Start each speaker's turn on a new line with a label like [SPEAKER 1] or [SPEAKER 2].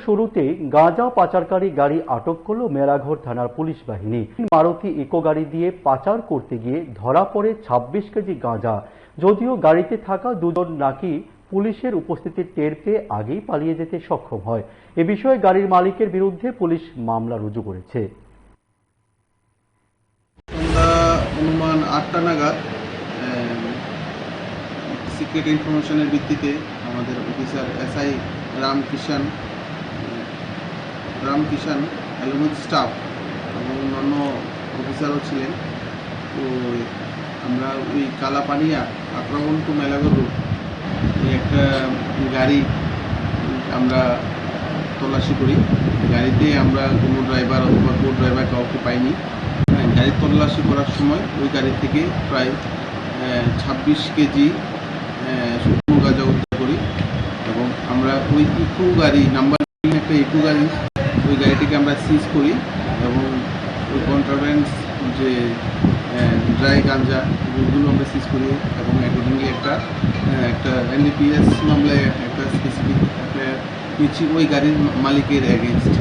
[SPEAKER 1] শুরুতেই গাঁজা পাচারকারী গাড়ি আটক করল মেলাঘর থানার পুলিশ বাহিনী। মারুতি ইকো গাড়ি দিয়ে পাচার করতে গিয়ে ধরা পড়ে 26 কেজি গাঁজা। যদিও গাড়িতে থাকা দুজন নাকি পুলিশের উপস্থিতি টের পেয়ে আগেই পালিয়ে যেতে সক্ষম হয়। এ বিষয়ে গাড়ির মালিকের বিরুদ্ধে পুলিশ মামলা রুজু করেছে।
[SPEAKER 2] অনুমান 8টা নাগাদ সিক্রেট ইনফরমেশনের ভিত্তিতে আমাদের অফিসার এসআই রামকিষান অ্যালুমিন স্টাফ এবং অন্যান্য অফিসারও ছিলেন। তো আমরা ওই কালাপানিয়া আক্রমণ টু মেলাঘর রোড একটা গাড়ি আমরা তল্লাশি করি। গাড়িতে আমরা কোনো ড্রাইভার অথবা কো ড্রাইভার কাউকে পাইনি। গাড়ি তল্লাশি করার সময় ওই গাড়ি থেকে প্রায় 26 কেজি শুকনো গাঁজা উদ্ধার করি এবং আমরা ওই ইকো গাড়ি নাম্বার একটা ইকো গাড়ি ওই গাড়িটিকে আমরা সিজ করি এবং ওই কন্ট্রাব্যান্ড যে ড্রাই গাঁজা ওগুলো আমরা সিজ করি এবং অ্যাকর্ডিংলি একটা NDPS মামলায় একটা স্পেসিফিক নিচ্ছি ওই গাড়ির মালিকের এগেনস্ট।